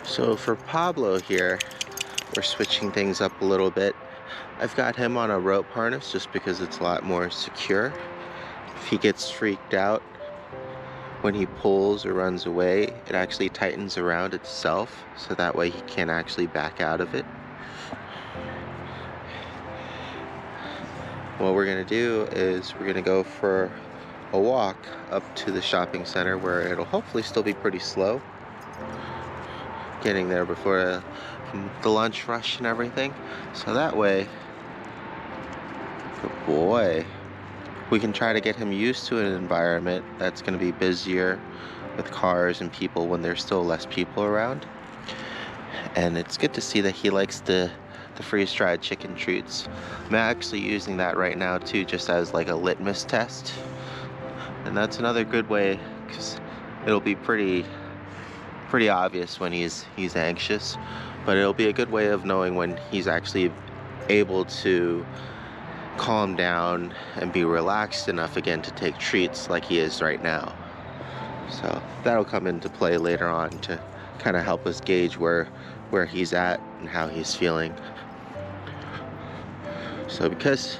So for Pablo here, we're switching things up a little bit. I've got him on a rope harness just because it's a lot more secure. If he gets freaked out when he pulls or runs away, it actually tightens around itself, so that way he can't actually back out of it. What we're gonna do is we're gonna go for a walk up to the shopping center where it'll hopefully still be pretty slow getting there before the lunch rush and everything. So that way, good boy, we can try to get him used to an environment that's going to be busier with cars and people when there's still less people around. And it's good to see that he likes the freeze-dried chicken treats. I'm actually using that right now too, just as like a litmus test. And that's another good way, because it'll be pretty obvious when he's anxious, but it'll be a good way of knowing when he's actually able to calm down and be relaxed enough again to take treats like he is right now. So that'll come into play later on to kind of help us gauge where he's at and how he's feeling. So because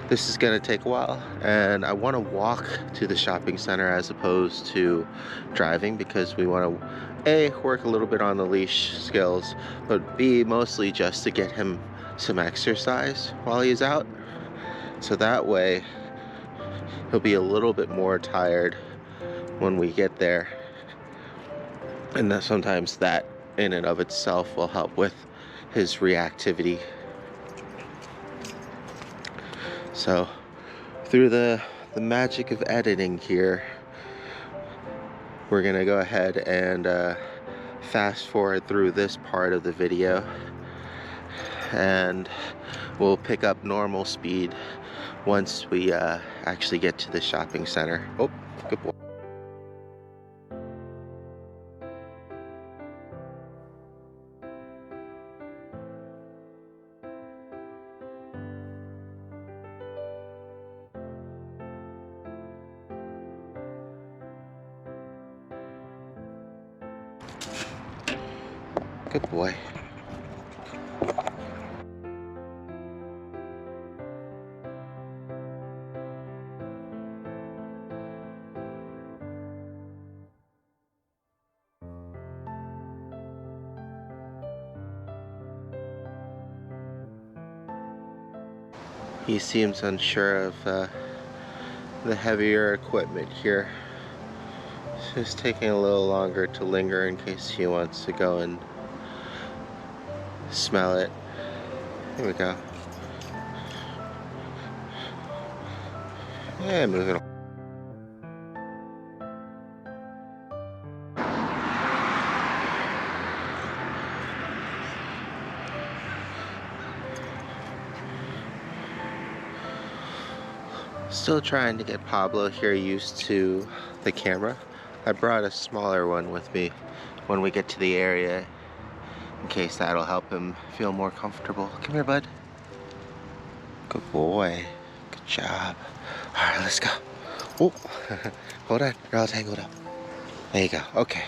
this is going to take a while, and I want to walk to the shopping center as opposed to driving, because we want to A, work a little bit on the leash skills, but B, mostly just to get him some exercise while he's out, so that way he'll be a little bit more tired when we get there, and that sometimes that in and of itself will help with his reactivity. So through the magic of editing here, we're gonna go ahead and fast forward through this part of the video, and we'll pick up normal speed once we actually get to the shopping center. Oh, good boy. Good boy. He seems unsure of the heavier equipment here. So it's taking a little longer to linger in case he wants to go and smell it. Here we go. Yeah, moving on. Still trying to get Pablo here used to the camera. I brought a smaller one with me when we get to the area, in case that'll help him feel more comfortable. Come here, bud. Good boy. Good job. All right, let's go. Oh, hold on. You're all tangled up. There you go. Okay.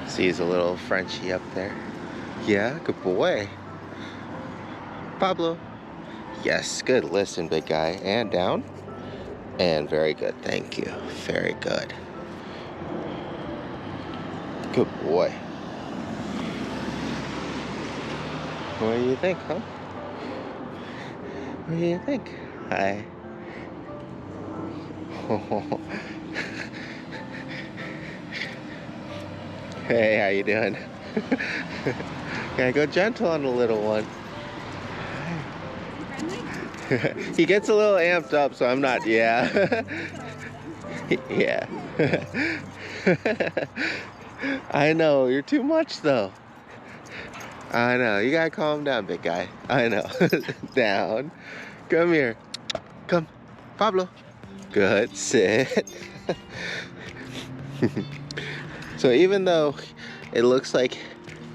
See, he's a little Frenchie up there. Yeah, good boy. Pablo. Yes, good. Listen, big guy. And down. And very good. Thank you. Very good. Good boy. What do you think, huh? What do you think? Hi. Hey, how you doing? Gotta go gentle on the little one. He gets a little amped up, so I'm not, yeah. Yeah. I know, you're too much though. I know, you gotta calm down, big guy. I know. Down. Come here. Come. Pablo. Good. Sit. So even though it looks like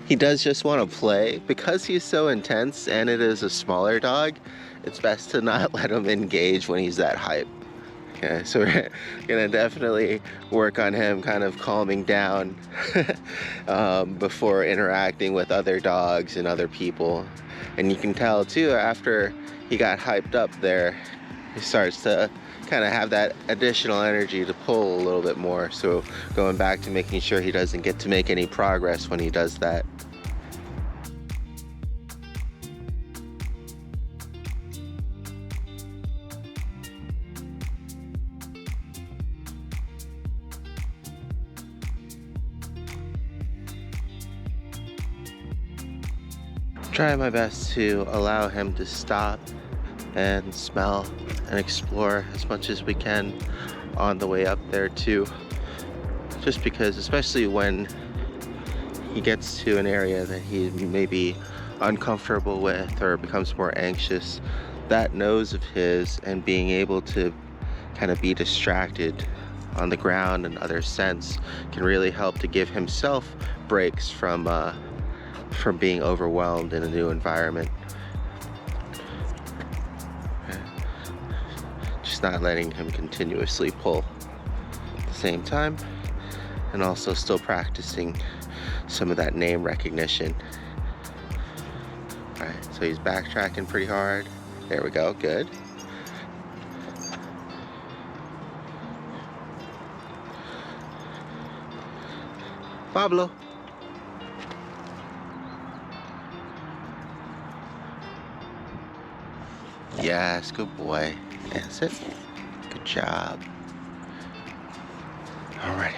he does just want to play, because he's so intense and it is a smaller dog, it's best to not let him engage when he's that hype. Okay, so we're gonna definitely work on him kind of calming down before interacting with other dogs and other people. And you can tell too, after he got hyped up there, he starts to kind of have that additional energy to pull a little bit more. So going back to making sure he doesn't get to make any progress when he does that. Try my best to allow him to stop and smell and explore as much as we can on the way up there too. Just because, especially when he gets to an area that he may be uncomfortable with or becomes more anxious, that nose of his and being able to kind of be distracted on the ground and other scents can really help to give himself breaks from being overwhelmed in a new environment. Just not letting him continuously pull at the same time, and also still practicing some of that name recognition. All right, so he's backtracking pretty hard. There we go, good. Pablo. Yes, good boy. That's it. Good job. Alrighty.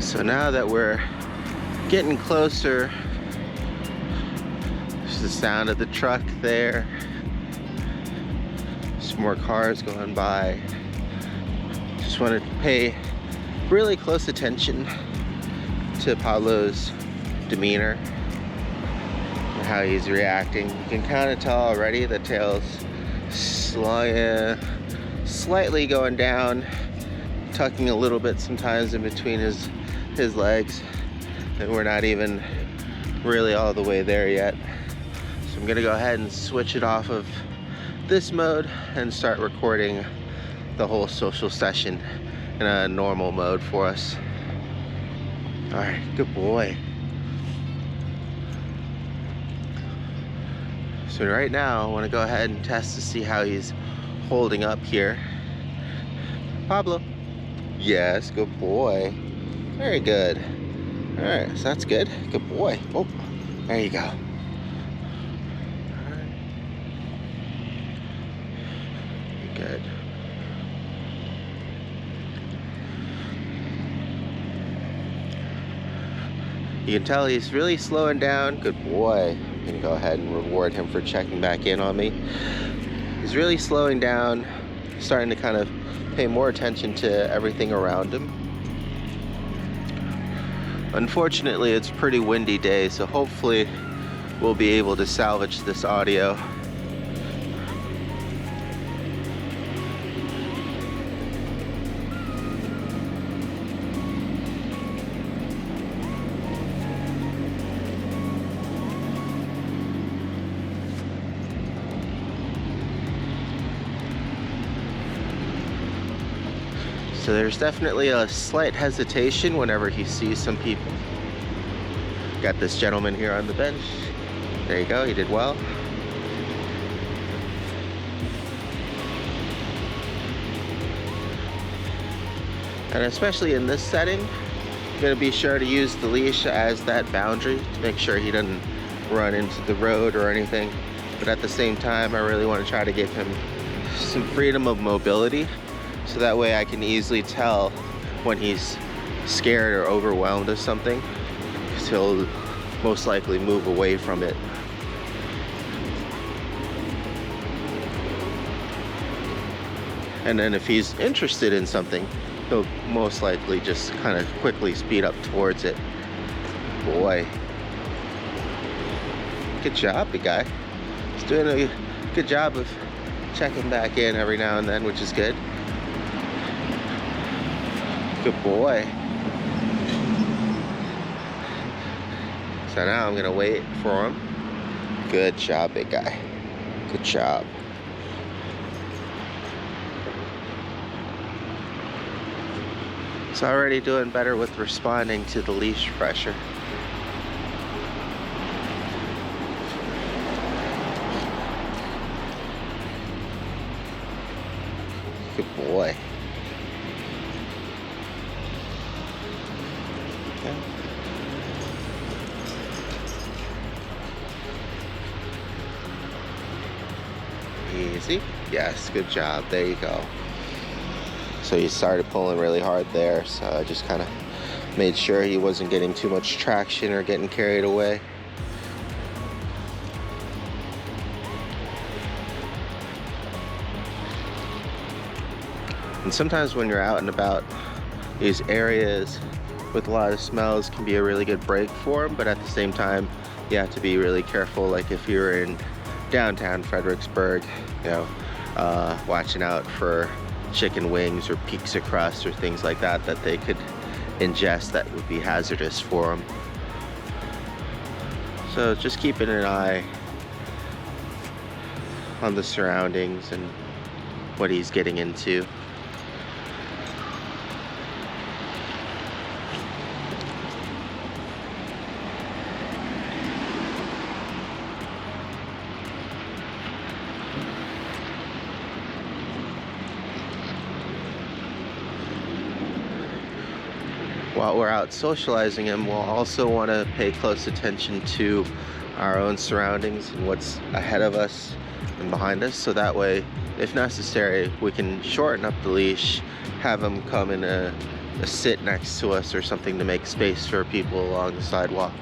So now that we're getting closer, there's the sound of the truck there. Some more cars going by. Just want to pay really close attention to Pablo's demeanor and how he's reacting. You can kind of tell already the tail's slightly going down, tucking a little bit sometimes in between his legs, and we're not even really all the way there yet. So I'm gonna go ahead and switch it off of this mode and start recording the whole social session in a normal mode for us. All right, good boy. So right now I want to go ahead and test to see how he's holding up here. Pablo. Yes, good boy. Very good. All right, so that's good. Good boy. Oh, there you go. All right. Good. You can tell he's really slowing down. Good boy. I'm gonna go ahead and reward him for checking back in on me. He's really slowing down, starting to kind of pay more attention to everything around him. Unfortunately, it's a pretty windy day, so hopefully we'll be able to salvage this audio. So there's definitely a slight hesitation whenever he sees some people. Got this gentleman here on the bench. There you go, he did well. And especially in this setting, I'm gonna be sure to use the leash as that boundary to make sure he doesn't run into the road or anything. But at the same time, I really want to try to give him some freedom of mobility, so that way I can easily tell when he's scared or overwhelmed of something, because he'll most likely move away from it. And then if he's interested in something, he'll most likely just kind of quickly speed up towards it. Boy. Good job, big guy. He's doing a good job of checking back in every now and then, which is good. Good boy. So now I'm gonna wait for him. Good job, big guy. Good job. It's already doing better with responding to the leash pressure. Good boy. Okay. Easy. Yes, good job. There you go. So he started pulling really hard there, so I just kind of made sure he wasn't getting too much traction or getting carried away. And sometimes when you're out and about, these areas with a lot of smells can be a really good break for him, but at the same time, you have to be really careful. Like if you're in downtown Fredericksburg, you know, watching out for chicken wings or pizza crust or things like that that they could ingest that would be hazardous for them. So just keeping an eye on the surroundings and what he's getting into. While we're out socializing him, we'll also want to pay close attention to our own surroundings and what's ahead of us and behind us, so that way, if necessary, we can shorten up the leash, have him come in a sit next to us or something to make space for people along the sidewalk.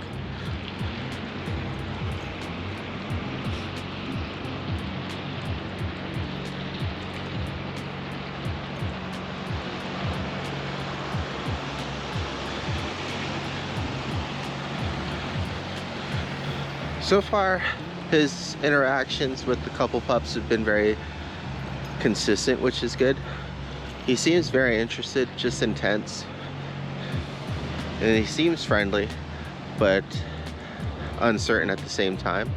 So far, his interactions with the couple pups have been very consistent, which is good. He seems very interested, just intense. And he seems friendly, but uncertain at the same time.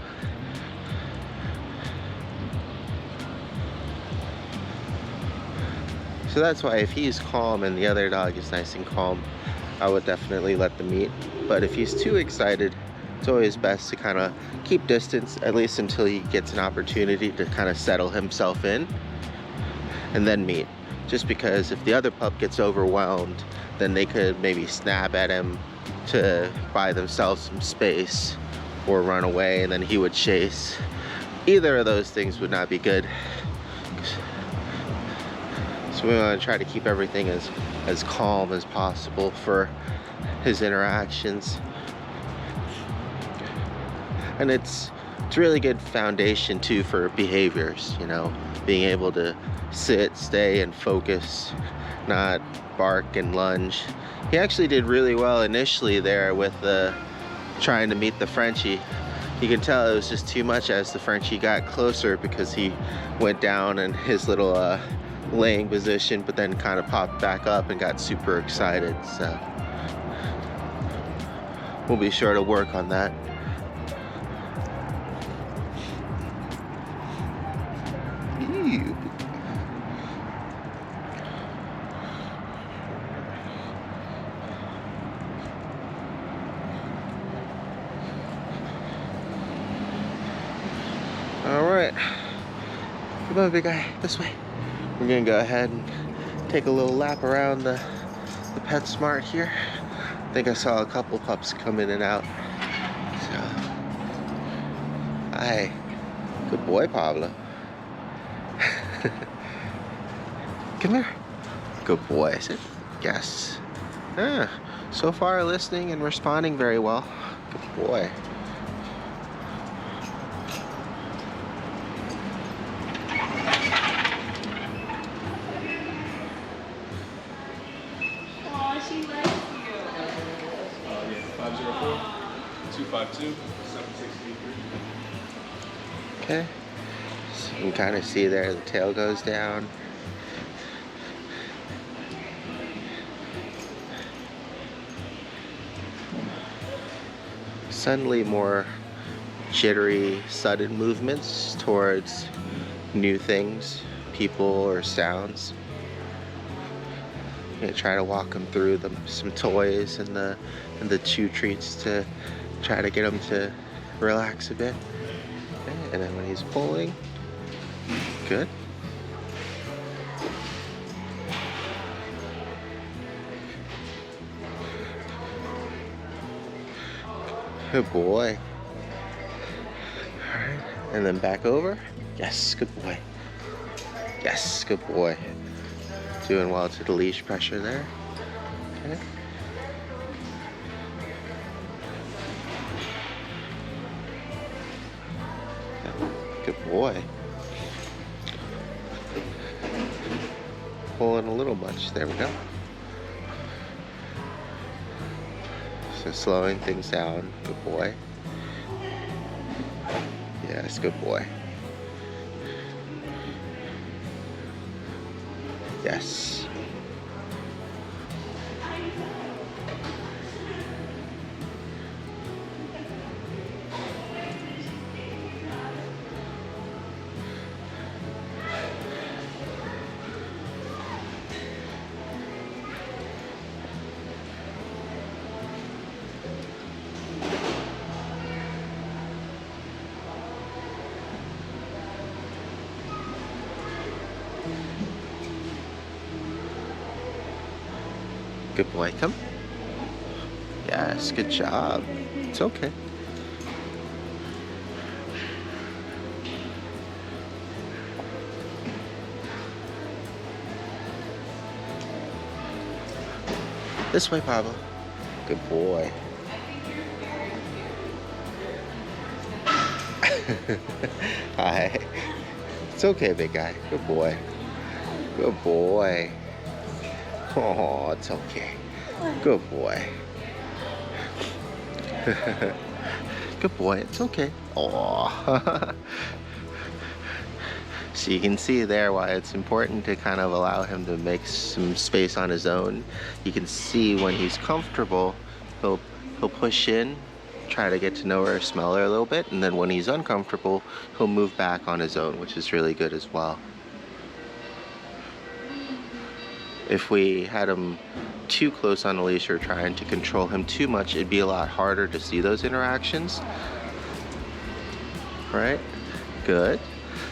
So that's why if he's calm and the other dog is nice and calm, I would definitely let them meet. But if he's too excited, it's always best to kind of keep distance, at least until he gets an opportunity to kind of settle himself in, and then meet. Just because if the other pup gets overwhelmed, then they could maybe snap at him to buy themselves some space or run away, and then he would chase. Either of those things would not be good. So we want to try to keep everything as calm as possible for his interactions. And it's a really good foundation too for behaviors, you know, being able to sit, stay, and focus, not bark and lunge. He actually did really well initially there with trying to meet the Frenchie. You can tell it was just too much as the Frenchie got closer, because he went down in his little laying position, but then kind of popped back up and got super excited. So we'll be sure to work on that. Ew. All right, come on, big guy, this way. We're gonna go ahead and take a little lap around the the PetSmart here. I think I saw a couple pups come in and out. So, hi. Good boy, Pablo. Come here. Good boy. Sit. Yes. Ah, so far listening and responding very well. Good boy. Aw, she likes you. Yeah, 504-252-7683. Okay. So you can kind of see there the tail goes down. Suddenly more jittery, sudden movements towards new things, people or sounds. I'm gonna try to walk him through some toys and the chew treats to try to get him to relax a bit. Okay, and then when he's pulling, good. Good boy. All right, and then back over. Yes, good boy. Yes, good boy. Doing well to the leash pressure there. Okay. Good boy. Pulling a little much. There we go. So slowing things down. Good boy. Yes, good boy. Yes. Good boy, come. Yes, good job. It's okay. This way, Pablo. Good boy. Hi. It's okay, big guy. Good boy. Good boy. Oh, it's okay. Good boy. Good boy, it's okay. Oh. So you can see there why it's important to kind of allow him to make some space on his own. You can see when he's comfortable, he'll push in, try to get to know her, smell her a little bit, and then when he's uncomfortable, he'll move back on his own, which is really good as well. If we had him too close on the leash or trying to control him too much, it'd be a lot harder to see those interactions. Right? Good.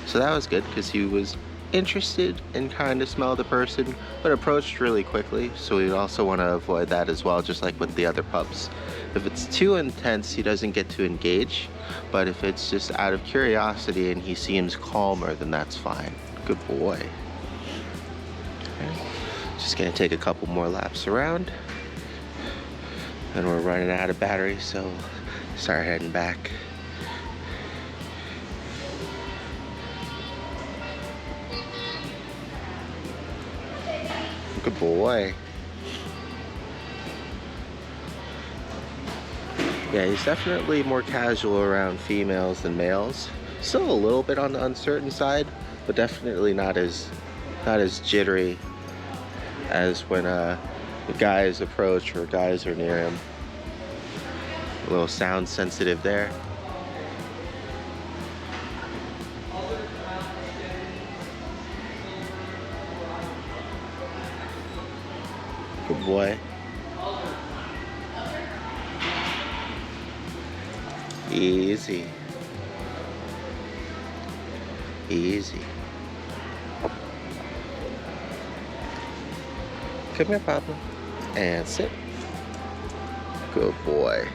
So that was good because he was interested and kind of smelled the person, but approached really quickly. So we also want to avoid that as well, just like with the other pups. If it's too intense, he doesn't get to engage. But if it's just out of curiosity and he seems calmer, then that's fine. Good boy. Okay. Just gonna take a couple more laps around. And we're running out of battery, so start heading back. Good boy. Yeah, he's definitely more casual around females than males. Still a little bit on the uncertain side, but definitely not as jittery as when the guys approach or guys are near him. A little sound sensitive there. Good boy. Easy. Easy. Come here, Pablo. And sit. Good boy.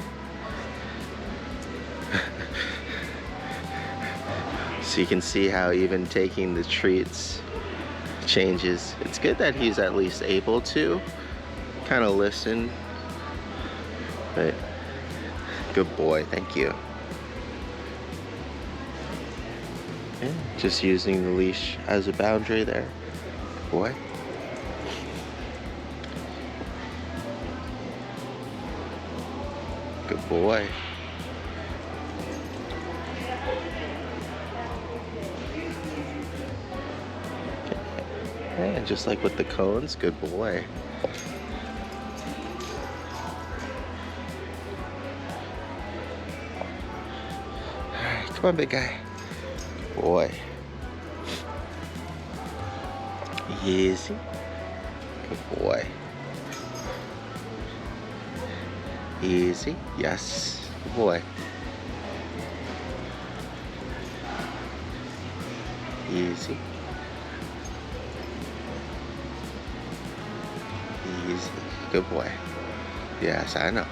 So you can see how even taking the treats changes. It's good that he's at least able to kind of listen. But good boy, thank you. Yeah, just using the leash as a boundary there. Good boy. Good boy. And just like with the cones, good boy. Alright, come on, big guy. Good boy. Easy. Good boy. Easy. Yes. Good boy. Easy. Easy. Good boy. Yes, I know.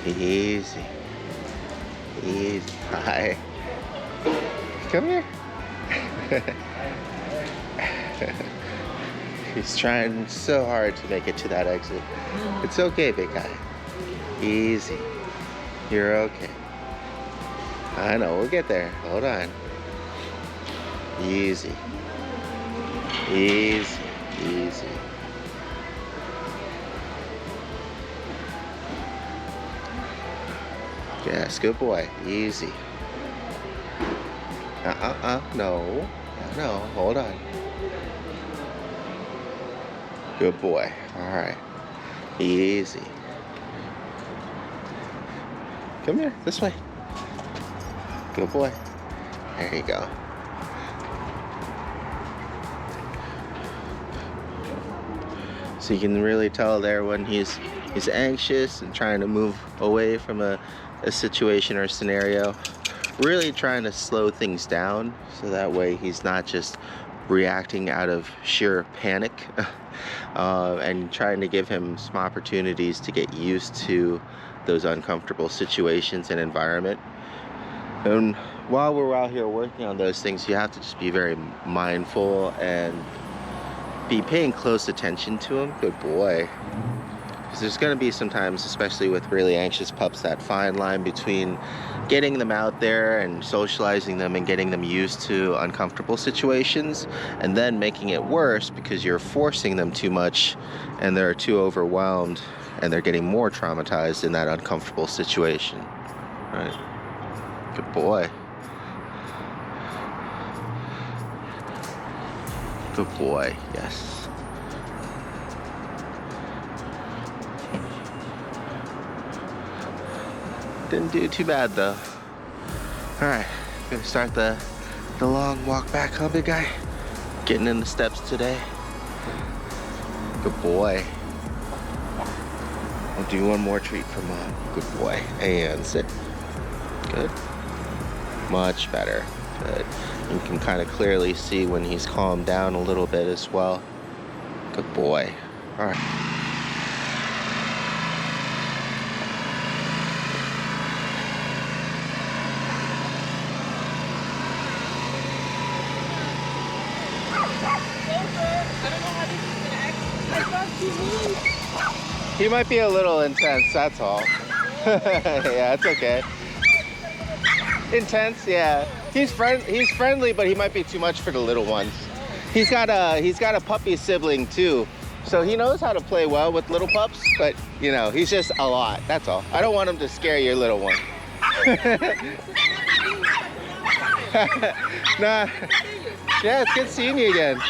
Easy. Easy. Hi. Come here. He's trying so hard to make it to that exit. It's okay, big guy. Easy. You're okay. I know, we'll get there. Hold on. Easy. Easy. Easy. Yes, good boy. Easy. No. No, hold on. Good boy. Alright. Easy. Come here, this way. Good boy. There you go. So you can really tell there when he's anxious and trying to move away from a situation or scenario. Really trying to slow things down so that way he's not just reacting out of sheer panic. And trying to give him some opportunities to get used to those uncomfortable situations and environment. And while we're out here working on those things, you have to just be very mindful and be paying close attention to him. Good boy. Because there's going to be sometimes, especially with really anxious pups, that fine line between getting them out there and socializing them and getting them used to uncomfortable situations, and then making it worse because you're forcing them too much and they're too overwhelmed and they're getting more traumatized in that uncomfortable situation. Right? Good boy. Good boy, yes. Didn't do too bad though. Alright, gonna start the long walk back, huh, big guy? Getting in the steps today. Good boy. I'll do one more treat for mom. Good boy. And sit. Good. Much better. Good. You can kind of clearly see when he's calmed down a little bit as well. Good boy. Alright. He might be a little intense, that's all. Yeah, it's okay. Intense, yeah. He's friendly, but he might be too much for the little ones. He's got a puppy sibling too, so he knows how to play well with little pups. But you know, he's just a lot. That's all. I don't want him to scare your little one. Nah. Yeah, it's good seeing you again.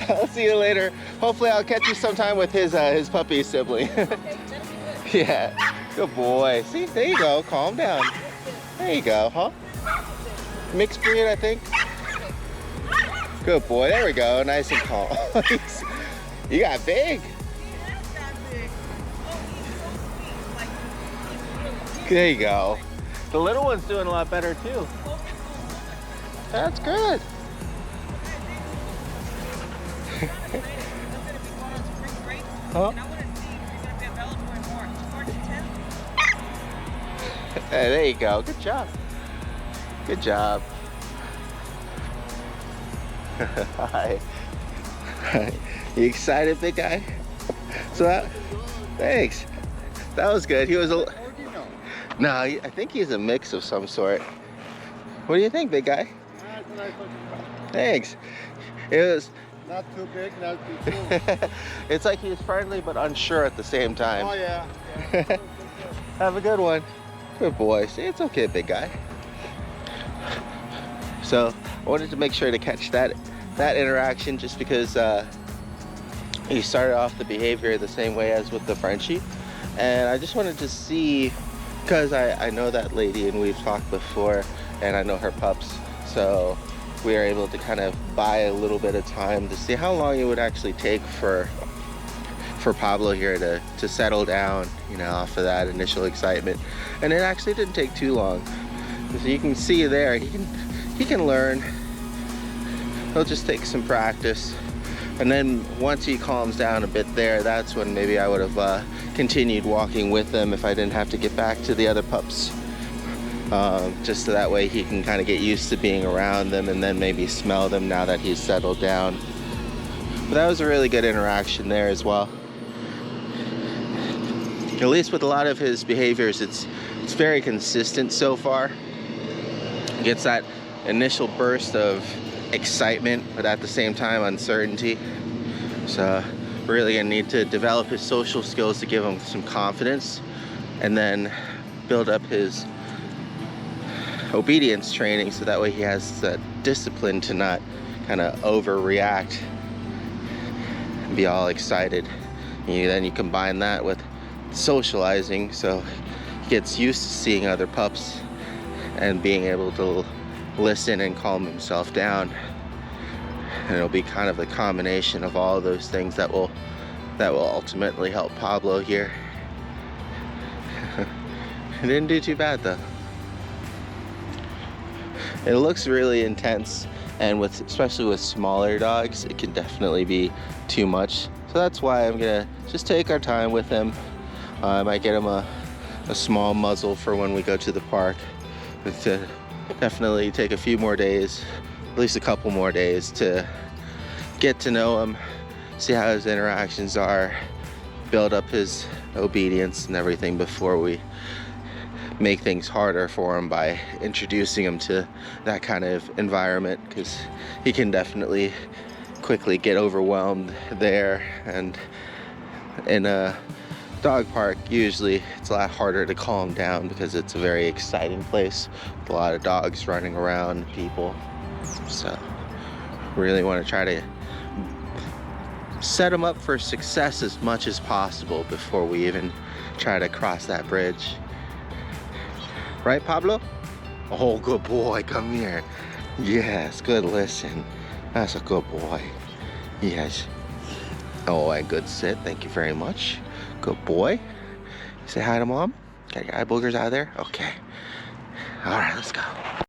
I'll see you later. Hopefully I'll catch you sometime with his puppy sibling. Yeah, good boy. See, there you go, calm down. There you go, huh? Mixed breed, I think. Good boy, there we go, nice and calm. You got big. There you go. The little one's doing a lot better too. That's good. Huh? Hey, there you go. Good job. Good job. Hi. Hi. You excited, big guy? So that, thanks. That was good. He was a. No, I think he's a mix of some sort. What do you think, big guy? Thanks. It was. Not too big, not too small. It's like he's friendly but unsure at the same time. Oh yeah. Have a good one. Good boy. See, it's okay, big guy. So I wanted to make sure to catch that interaction just because he started off the behavior the same way as with the Frenchie, and I just wanted to see, because I know that lady and we've talked before, and I know her pups, so we are able to kind of buy a little bit of time to see how long it would actually take for Pablo here to settle down, you know, off of that initial excitement. And it actually didn't take too long. So you can see there, he can learn. He'll just take some practice. And then once he calms down a bit there, that's when maybe I would have continued walking with him if I didn't have to get back to the other pups. Just so that way he can kind of get used to being around them and then maybe smell them now that he's settled down. But that was a really good interaction there as well. At least with a lot of his behaviors, it's very consistent so far. He gets that initial burst of excitement, but at the same time uncertainty. So we're really gonna need to develop his social skills to give him some confidence, and then build up his obedience training so that way he has the discipline to not kind of overreact and be all excited. Then you combine that with socializing, so he gets used to seeing other pups and being able to listen and calm himself down. And it'll be kind of a combination of all of those things that will ultimately help Pablo here. It didn't do too bad though. It looks really intense, and especially with smaller dogs, it can definitely be too much. So that's why I'm gonna just take our time with him. I might get him a small muzzle for when we go to the park. To definitely take a few more days, at least a couple more days, to get to know him, see how his interactions are, build up his obedience and everything before we make things harder for him by introducing him to that kind of environment, because he can definitely quickly get overwhelmed there. And in a dog park, usually it's a lot harder to calm down because it's a very exciting place with a lot of dogs running around, people. So really want to try to set him up for success as much as possible before we even try to cross that bridge. Right, Pablo? Oh, good boy, come here. Yes, good listen. That's a good boy. Yes. Oh, and good sit, thank you very much. Good boy. Say hi to mom. Got your eye boogers out of there? Okay. All right, let's go.